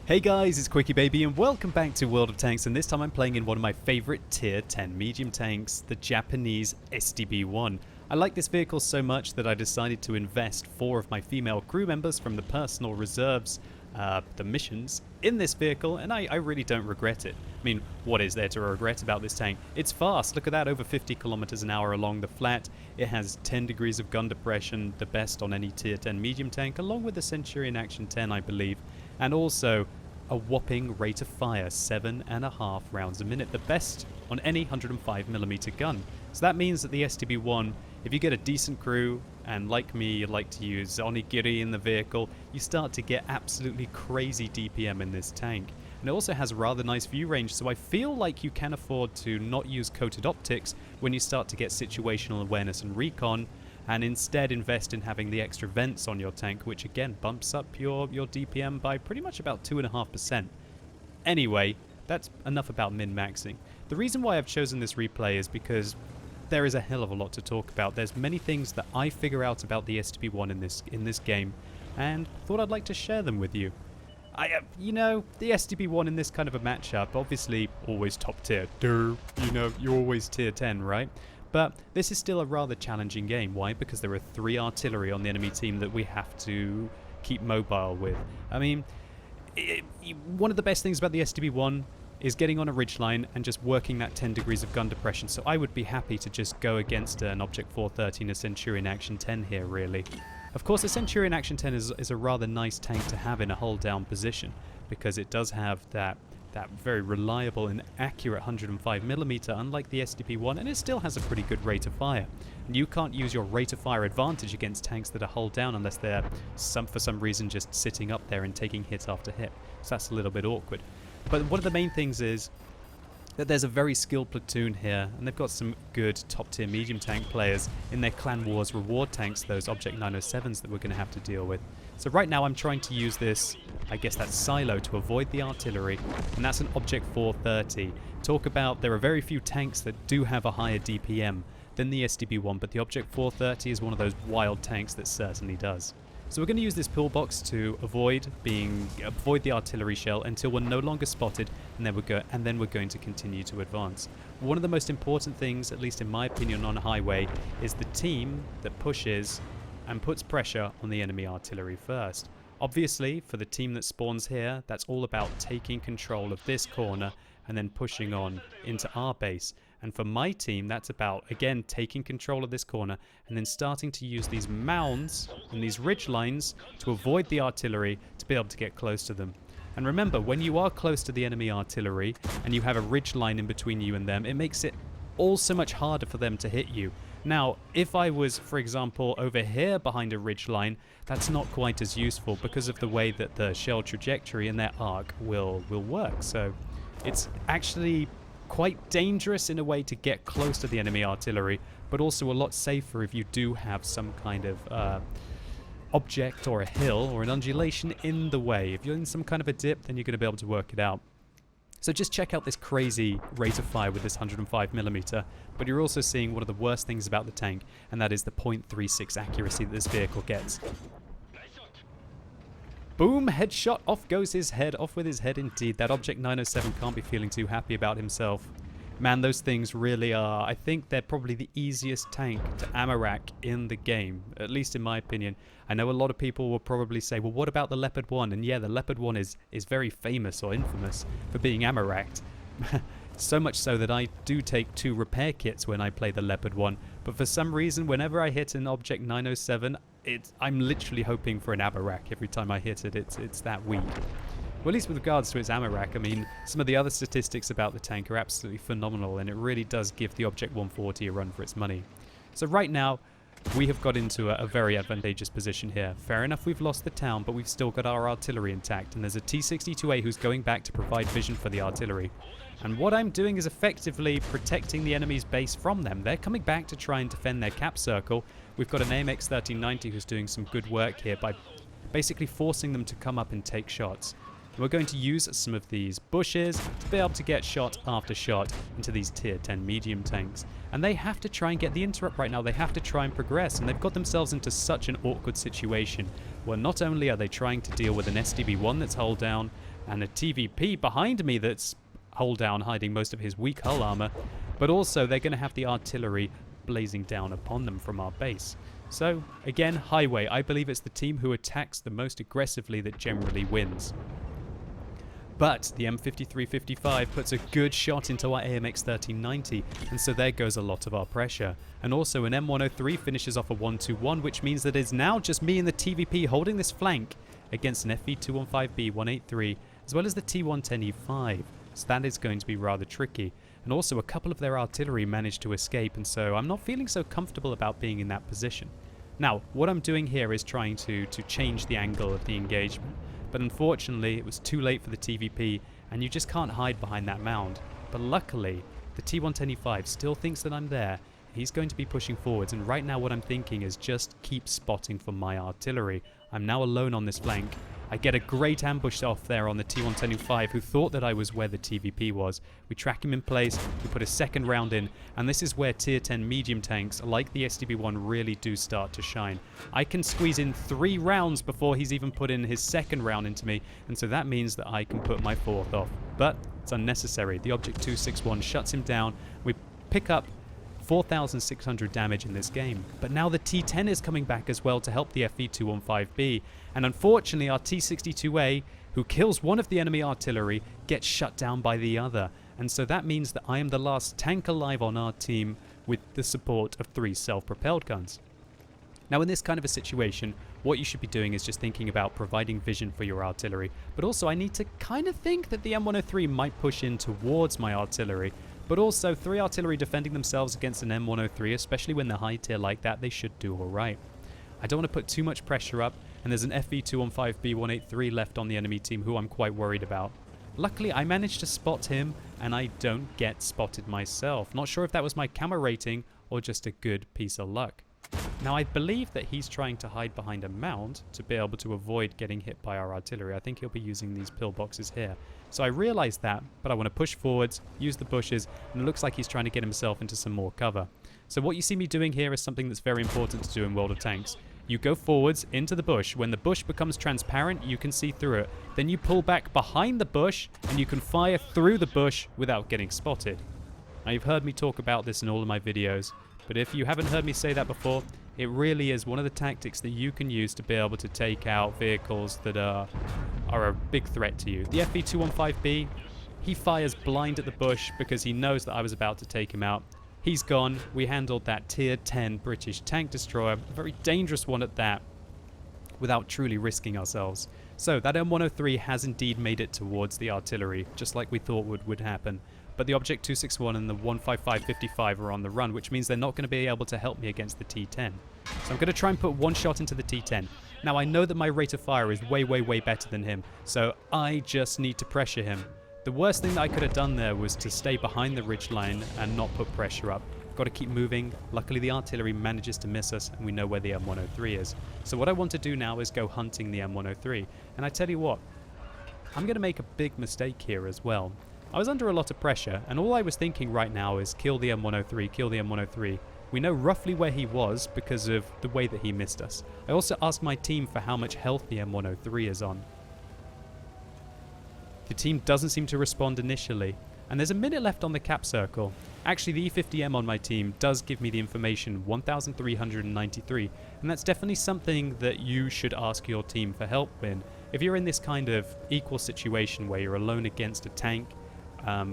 Hey guys, it's QuickyBaby and welcome back to World of Tanks, and this time I'm playing in one of my favorite tier 10 medium tanks, the Japanese STB-1. I like this vehicle so much that I decided to invest 4 of my female crew members from the personal reserves, the missions, in this vehicle, and I really don't regret it. I mean, what is there to regret about this tank? It's fast, look at that, over 50 kilometers an hour along the flat. It has 10 degrees of gun depression, the best on any tier 10 medium tank, along with the Centurion Action 10 I believe, and also a whopping rate of fire, 7.5 rounds a minute, the best on any 105mm gun. So that means that the STB-1, if you get a decent crew, and like me, you like to use onigiri in the vehicle, you start to get absolutely crazy DPM in this tank. And it also has a rather nice view range, so I feel like you can afford to not use coated optics when you start to get situational awareness and recon, and instead invest in having the extra vents on your tank, which again bumps up your DPM by pretty much about 2.5%. Anyway, that's enough about min-maxing. The reason why I've chosen this replay is because there is a hell of a lot to talk about. There's many things that I figure out about the STB-1 in this game, and thought I'd like to share them with you. You know, the STB-1 in this kind of a matchup, obviously always top tier. You know, you're always tier 10, right? But this is still a rather challenging game. Why? Because there are 3 artillery on the enemy team that we have to keep mobile with. I mean, one of the best things about the STB-1 is getting on a ridgeline and just working that 10 degrees of gun depression. So I would be happy to just go against an Object 430 and a Centurion Action 10 here, really. Of course, the Centurion Action 10 is a rather nice tank to have in a hold down position, because it does have that very reliable and accurate 105mm, unlike the STB-1, and it still has a pretty good rate of fire. And you can't use your rate of fire advantage against tanks that are hull down unless they're for some reason just sitting up there and taking hit after hit. So that's a little bit awkward. But one of the main things is that there's a very skilled platoon here, and they've got some good top-tier medium tank players in their Clan Wars reward tanks, those Object 907s that we're going to have to deal with. So right now I'm trying to use this, I guess that's silo, to avoid the artillery, and that's an Object 430. Talk about, there are very few tanks that do have a higher DPM than the STB-1, but the Object 430 is one of those wild tanks that certainly does. So we're going to use this pillbox to avoid the artillery shell until we're no longer spotted, and then we're going to continue to advance. One of the most important things, at least in my opinion, on a highway is the team that pushes and puts pressure on the enemy artillery first. Obviously, for the team that spawns here, that's all about taking control of this corner and then pushing on into our base. And for my team, that's about, again, taking control of this corner and then starting to use these mounds and these ridge lines to avoid the artillery to be able to get close to them. And remember, when you are close to the enemy artillery and you have a ridge line in between you and them, it makes it all so much harder for them to hit you. Now, if I was, for example, over here behind a ridge line, that's not quite as useful because of the way that the shell trajectory and their arc will work. So it's actually quite dangerous in a way to get close to the enemy artillery, but also a lot safer if you do have some kind of object or a hill or an undulation in the way. If you're in some kind of a dip, then you're going to be able to work it out. So just check out this crazy rate of fire with this 105mm, but you're also seeing one of the worst things about the tank, and that is the .36 accuracy that this vehicle gets. Boom, headshot, off goes his head, off with his head indeed. That Object 907 can't be feeling too happy about himself. Man, those things really are, I think they're probably the easiest tank to ammo rack in the game, at least in my opinion. I know a lot of people will probably say, well, what about the Leopard 1? And yeah, the Leopard 1 is very famous or infamous for being ammo racked. So much so that I do take 2 repair kits when I play the Leopard 1, but for some reason, whenever I hit an Object 907, I'm literally hoping for an ammo rack every time I hit it. It's that weak. Well, at least with regards to its ammo rack, I mean, some of the other statistics about the tank are absolutely phenomenal, and it really does give the Object 140 a run for its money. So right now, we have got into a very advantageous position here. Fair enough, we've lost the town, but we've still got our artillery intact, and there's a T-62A who's going back to provide vision for the artillery. And what I'm doing is effectively protecting the enemy's base from them. They're coming back to try and defend their cap circle. We've got an AMX 1390 who's doing some good work here by basically forcing them to come up and take shots. We're going to use some of these bushes to be able to get shot after shot into these tier 10 medium tanks. And they have to try and get the interrupt right now. They have to try and progress, and they've got themselves into such an awkward situation where not only are they trying to deal with an STB-1 that's hull down, and a TVP behind me that's hull down, hiding most of his weak hull armor, but also they're going to have the artillery blazing down upon them from our base. So, again, highway. I believe it's the team who attacks the most aggressively that generally wins. But the M5355 puts a good shot into our AMX 1390, and so there goes a lot of our pressure. And also an M103 finishes off a 121, which means that it's now just me and the TVP holding this flank against an FV215B 183, as well as the T10 So that is going to be rather tricky. And also a couple of their artillery managed to escape, and so I'm not feeling so comfortable about being in that position. Now, what I'm doing here is trying to change the angle of the engagement. But unfortunately, it was too late for the TVP, and you just can't hide behind that mound. But luckily, the T10 still thinks that I'm there. He's going to be pushing forwards, and right now what I'm thinking is just keep spotting for my artillery. I'm now alone on this flank. I get a great ambush off there on the T10 who thought that I was where the TVP was. We track him in place, we put a second round in, and this is where tier 10 medium tanks like the STB-1 really do start to shine. I can squeeze in 3 rounds before he's even put in his second round into me, and so that means that I can put my 4th off. But it's unnecessary. The Object 261 shuts him down. We pick up 4,600 damage in this game. But now the T10 is coming back as well to help the FV215B, and unfortunately our T62A, who kills one of the enemy artillery, gets shut down by the other, and so that means that I am the last tank alive on our team with the support of 3 self-propelled guns. Now in this kind of a situation, what you should be doing is just thinking about providing vision for your artillery, but also I need to kind of think that the M103 might push in towards my artillery. But also, 3 artillery defending themselves against an M103, especially when they're high tier like that, they should do alright. I don't want to put too much pressure up, and there's an FV215B 183 left on the enemy team who I'm quite worried about. Luckily, I managed to spot him, and I don't get spotted myself. Not sure if that was my camera rating, or just a good piece of luck. Now, I believe that he's trying to hide behind a mound to be able to avoid getting hit by our artillery. I think he'll be using these pillboxes here. So I realize that, but I want to push forwards, use the bushes, and it looks like he's trying to get himself into some more cover. So what you see me doing here is something that's very important to do in World of Tanks. You go forwards into the bush. When the bush becomes transparent, you can see through it. Then you pull back behind the bush, and you can fire through the bush without getting spotted. Now, you've heard me talk about this in all of my videos, but if you haven't heard me say that before, it really is one of the tactics that you can use to be able to take out vehicles that are a big threat to you. The FV215B, he fires blind at the bush because he knows that I was about to take him out. He's gone. We handled that tier 10 British tank destroyer, a very dangerous one at that, without truly risking ourselves. So that M103 has indeed made it towards the artillery, just like we thought would happen. But the Object 261 and the 15555 are on the run, which means they're not going to be able to help me against the T10. So I'm going to try and put 1 shot into the T10. Now, I know that my rate of fire is way, way, way better than him, so I just need to pressure him. The worst thing that I could have done there was to stay behind the ridgeline and not put pressure up. Got to keep moving. Luckily, the artillery manages to miss us, and we know where the M103 is. So what I want to do now is go hunting the M103. And I tell you what, I'm going to make a big mistake here as well. I was under a lot of pressure, and all I was thinking right now is kill the M103, kill the M103. We know roughly where he was because of the way that he missed us. I also asked my team for how much health the M103 is on. The team doesn't seem to respond initially, and there's a minute left on the cap circle. Actually, the E50M on my team does give me the information 1,393, and that's definitely something that you should ask your team for help in. If you're in this kind of equal situation where you're alone against a tank,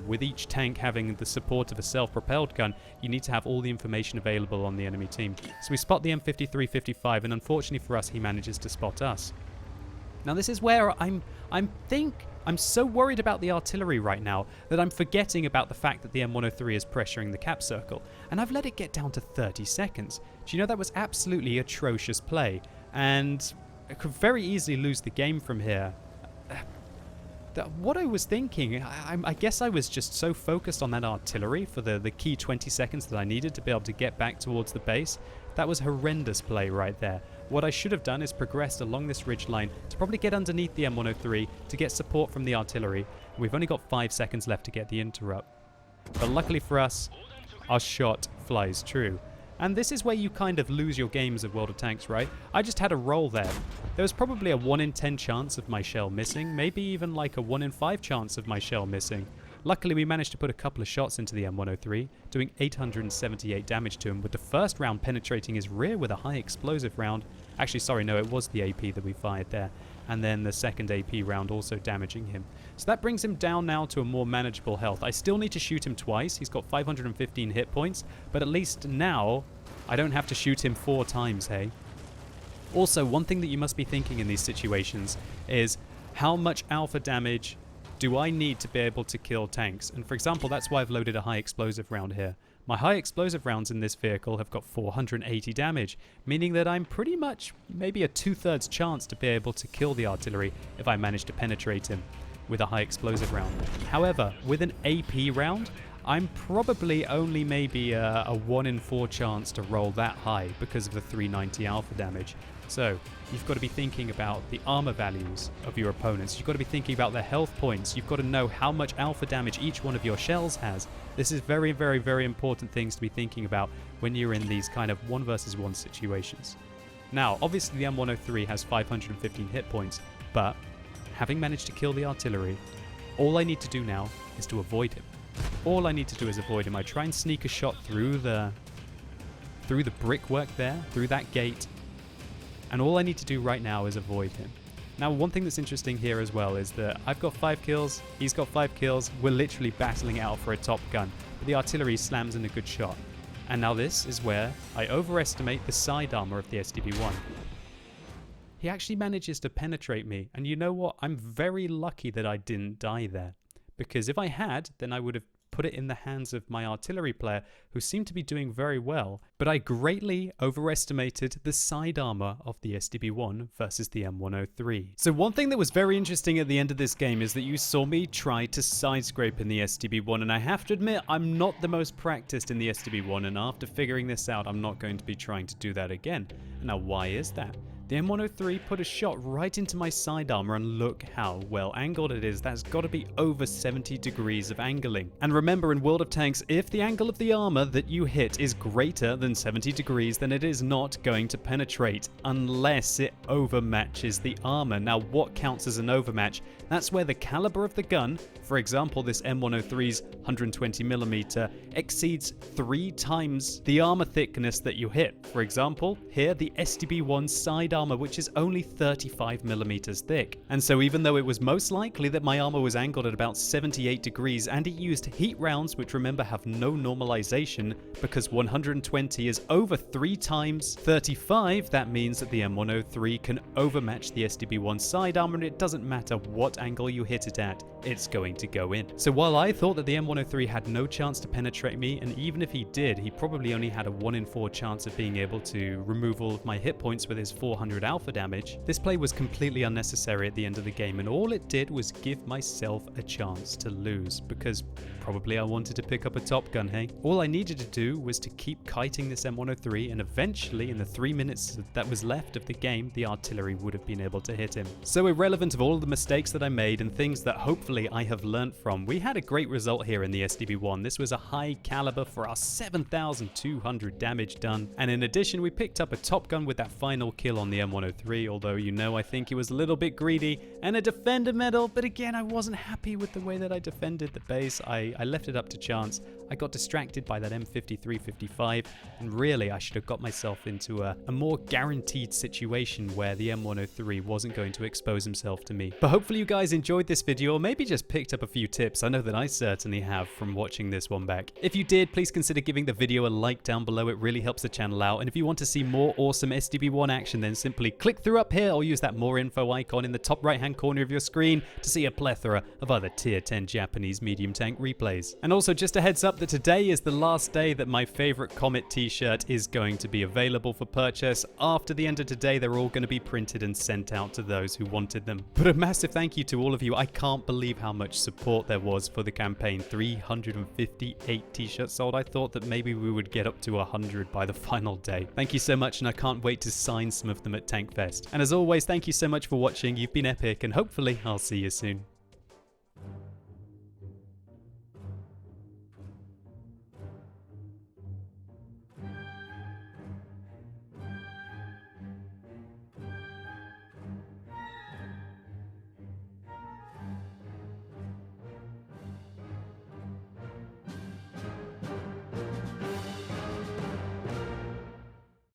with each tank having the support of a self-propelled gun, you need to have all the information available on the enemy team. So we spot the M5355, and unfortunately for us, he manages to spot us. Now this is where I'm so worried about the artillery right now that I'm forgetting about the fact that the M103 is pressuring the cap circle, and I've let it get down to 30 seconds. Do you know that was absolutely atrocious play, and I could very easily lose the game from here. What I was thinking, I guess I was just so focused on that artillery for the key 20 seconds that I needed to be able to get back towards the base. That was horrendous play right there. What I should have done is progressed along this ridge line to probably get underneath the M103 to get support from the artillery. We've only got 5 seconds left to get the interrupt. But luckily for us, our shot flies true. And this is where you kind of lose your games of World of Tanks, right? I just had a roll there. There was probably a 1 in 10 chance of my shell missing, maybe even like a 1 in 5 chance of my shell missing. Luckily, we managed to put a couple of shots into the M103, doing 878 damage to him, with the first round penetrating his rear with a high explosive round. Actually, sorry, no, it was the AP that we fired there. And then the second AP round also damaging him. So that brings him down now to a more manageable health. I still need to shoot him twice. He's got 515 hit points, but at least now I don't have to shoot him 4 times, hey? Also, one thing that you must be thinking in these situations is how much alpha damage do I need to be able to kill tanks? And for example, that's why I've loaded a high explosive round here. My high explosive rounds in this vehicle have got 480 damage, meaning that I'm pretty much maybe a 2/3 chance to be able to kill the artillery if I manage to penetrate him with a high explosive round. However, with an AP round, I'm probably only maybe a 1 in 4 chance to roll that high because of the 390 alpha damage. So you've got to be thinking about the armor values of your opponents. You've got to be thinking about their health points. You've got to know how much alpha damage each one of your shells has. This is very, very, very important things to be thinking about when you're in these kind of 1 versus 1 situations. Now, obviously the M103 has 515 hit points, but having managed to kill the artillery, all I need to do now is to avoid him. All I need to do is avoid him. I try and sneak a shot through the brickwork there, through that gate, and all I need to do right now is avoid him. Now, one thing that's interesting here as well is that I've got 5 kills, he's got 5 kills, we're literally battling it out for a top gun, but the artillery slams in a good shot. And now this is where I overestimate the side armor of the STB-1. He actually manages to penetrate me, and you know what? I'm very lucky that I didn't die there, because if I had, then I would have put it in the hands of my artillery player, who seemed to be doing very well, but I greatly overestimated the side armor of the STB-1 versus the M103. So one thing that was very interesting at the end of this game is that you saw me try to side scrape in the STB-1, and I have to admit I'm not the most practiced in the STB-1, and after figuring this out I'm not going to be trying to do that again. Now why is that? The M103 put a shot right into my side armor, and look how well angled it is. That's got to be over 70 degrees of angling. And remember, in World of Tanks, if the angle of the armor that you hit is greater than 70 degrees, then it is not going to penetrate unless it overmatches the armor. Now, what counts as an overmatch? That's where the caliber of the gun, for example, this M103's 120mm, exceeds 3 times the armor thickness that you hit. For example, here the STB-1 side armor, which is only 35mm thick. And so even though it was most likely that my armor was angled at about 78 degrees and it used heat rounds, which remember have no normalization, because 120 is over 3 times 35, that means that the M103 can overmatch the STB-1 side armor, and it doesn't matter what angle you hit it at, it's going to go in. So while I thought that the M103 had no chance to penetrate me, and even if he did, he probably only had a 1 in 4 chance of being able to remove all of my hit points with his 400 alpha damage, this play was completely unnecessary at the end of the game, and all it did was give myself a chance to lose, because probably I wanted to pick up a top gun, hey? All I needed to do was to keep kiting this M103, and eventually in the 3 minutes that was left of the game, the artillery would have been able to hit him. So irrelevant of all of the mistakes that I made and things that hopefully I have learned from, we had a great result here in the STB-1. This was a high caliber for our 7,200 damage done, and in addition we picked up a top gun with that final kill on the M103, although you know I think he was a little bit greedy, and a defender medal, but again I wasn't happy with the way that I defended the base. I left it up to chance. I got distracted by that M53-55, and really I should have got myself into a more guaranteed situation where the M103 wasn't going to expose himself to me. But hopefully you guys enjoyed this video, or maybe just picked up a few tips. I know that I certainly have from watching this one back. If you did, please consider giving the video a like down below. It really helps the channel out. And if you want to see more awesome STB-1 action, then simply click through up here or use that more info icon in the top right hand corner of your screen to see a plethora of other tier 10 Japanese medium tank replays. And also just a heads up that today is the last day that my favorite Comet t-shirt is going to be available for purchase. After the end of today, they're all going to be printed and sent out to those who wanted them. But a massive thank you to all of you. I can't believe how much support there was for the campaign. 358 t-shirts sold. I thought that maybe we would get up to 100 by the final day. Thank you so much, and I can't wait to sign some of them at Tankfest. And as always, thank you so much for watching. You've been epic, and hopefully I'll see you soon.